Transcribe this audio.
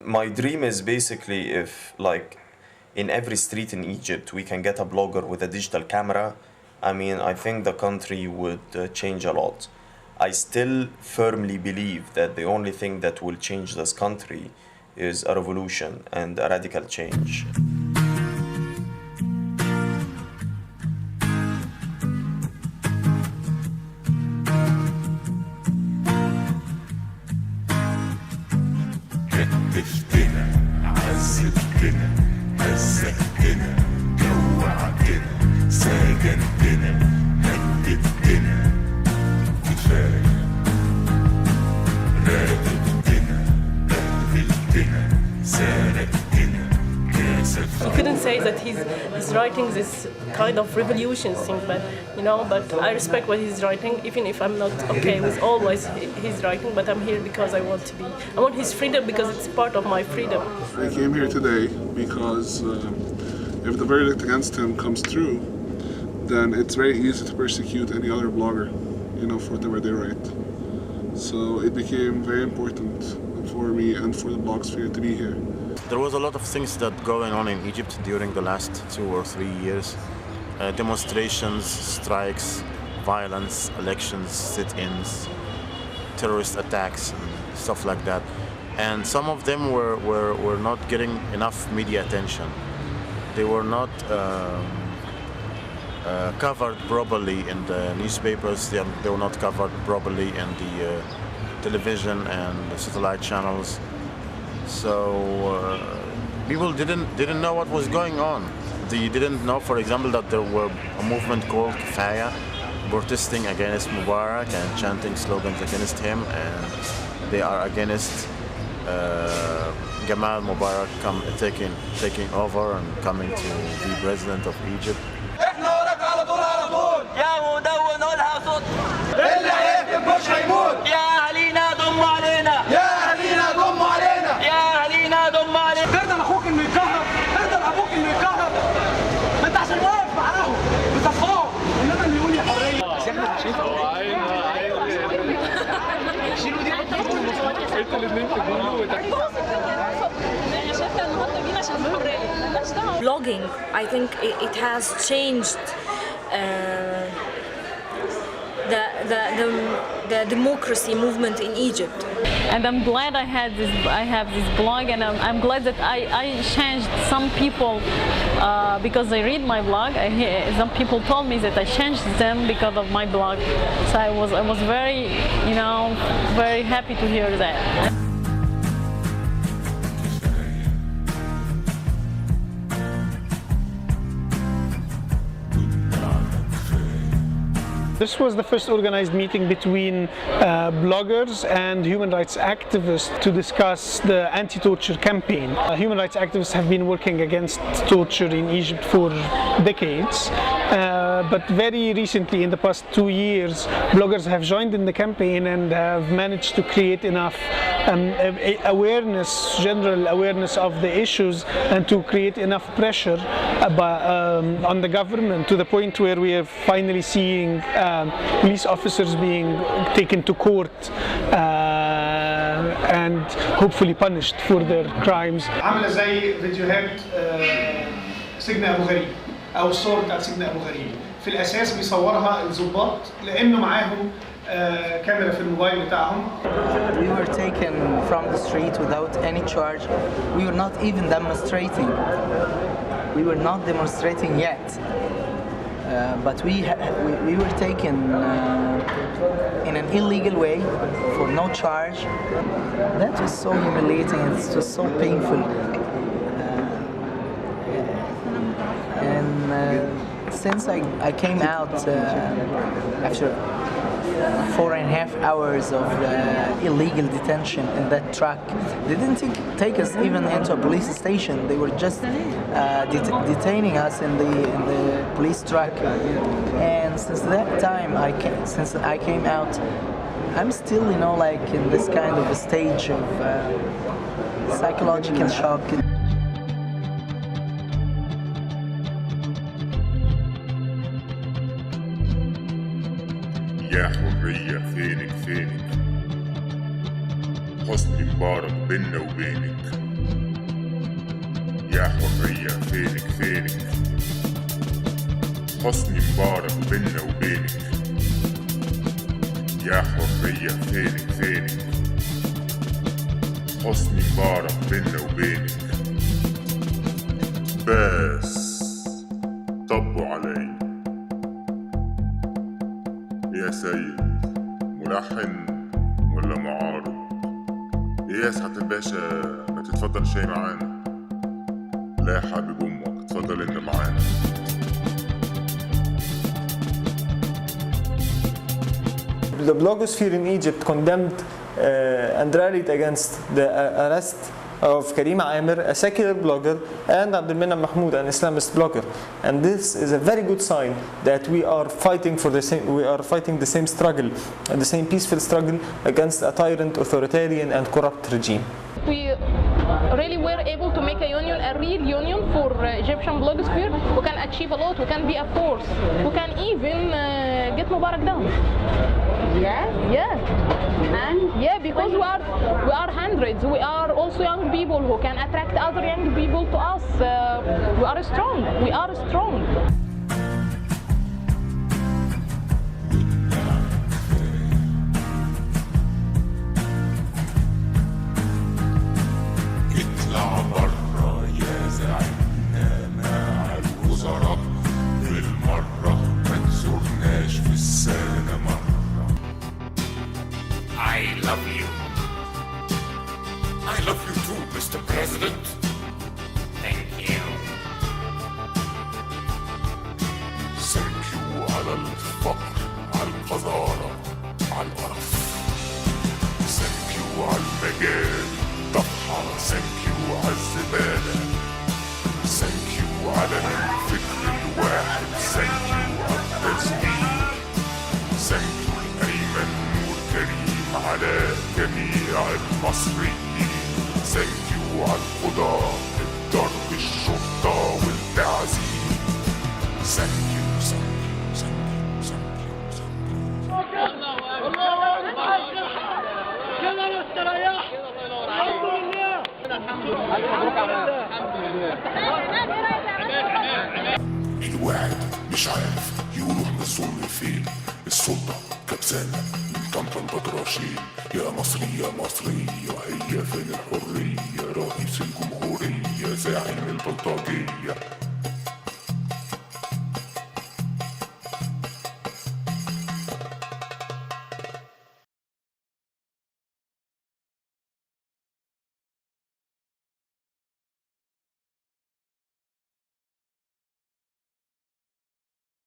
My dream is basically if, like, in every street in Egypt, we can get a blogger with a digital camera. I mean, I think the country would change a lot. I still firmly believe that the only thing that will change this country is a revolution and a radical change. You couldn't say that he's writing this kind of revolution thing, but I respect what he's writing, even if I'm not okay with always his writing. But I'm here because I want his freedom, because it's part of my freedom. I came here today because if the verdict against him comes through, then it's very easy to persecute any other blogger, for whatever they write. So it became very important for me and for the blogosphere to be here. There was a lot of things that going on in Egypt during the last 2 or 3 years. Demonstrations, strikes, violence, elections, sit-ins, terrorist attacks, and stuff like that. And some of them were not getting enough media attention. They were not covered properly in the newspapers. They were not covered properly in the television and the satellite channels. So people didn't know what was going on. They didn't know, for example, that there were a movement called feia, protesting against Mubarak and chanting slogans against him, and they are against Gamal Mubarak taking over and coming to be president of Egypt. Blogging, I think it has changed the democracy movement in Egypt. And I'm glad I have this blog, and I'm glad that I changed some people because they read my blog. Some people told me that I changed them because of my blog. So I was very, very happy to hear that. This was the first organized meeting between bloggers and human rights activists to discuss the anti-torture campaign. Human rights activists have been working against torture in Egypt for decades, but very recently, in the past 2 years, bloggers have joined in the campaign and have managed to create enough awareness, general awareness of the issues, and to create enough pressure on the government to the point where we are finally seeing police officers being taken to court and hopefully punished for their crimes. عامله زي فيديوهات سجن ابو غريب او الصور بتاعت سجن ابو غريب. في الاساس بيصورها الضباط لانه معاهم كاميرا في الموبايل بتاعهم. We were taken from the street without any charge. We were not even demonstrating. We were not demonstrating yet. But we were taken in an illegal way for no charge. That was so humiliating. It was so painful. And since I came out after 4.5 hours of illegal detention in that truck, they didn't take us even into a police station. They were just detaining us in the police truck. And since that time, since I came out, I'm still, like in this kind of a stage of psychological shock. يا حرية فينك حسني مبارك بينا وبينك يا حرية فينك فينك حسني مبارك بينا وبينك يا حرية فينك فينك حسني مبارك بينا وبينك بس طبوا علي يا سيد ملحن ولا معارض يا سعادة الباشا ما تتفضل شاي معانا لا يا حبيب امك اتفضل انت معانا The blogosphere in Egypt condemned and rallied against the arrest of Karim Amir, a secular blogger, and Abdelminam Mahmoud, an Islamist blogger. And this is a very good sign that we are fighting for the same struggle, and the same peaceful struggle against a tyrant, authoritarian, and corrupt regime. We really were able to make a union, a real union for Egyptian blogosphere who can achieve a lot, who can be a force, who can even get Mubarak down. Yeah? Yeah. And? Yeah, because we are hundreds. We are also young people who can attract other young people to us. We are strong. We are strong. I love you too, Mr. President. Thank you. Thank you على الفقر، على القذارة، على القرف. Thank you على المجال، طفحة. Thank you على الزبالة. Thank you على الفكر الواحد. Thank you على التسجيل. Thank you أيمن والكريم على جميع المصريين. Thank you على القضاء، الضرب، الشرطة والتعذيب. Thank you, thank you, thank you, thank you, thank you. كده نستريح. الحمد لله. الواحد مش عارف يروح من الظلم فين. السلطة كبسانة من طنطا البدراشين. يا مصري يا مصري هي فين الحرية؟ رئيس الجمهورية زاعم البلطجية.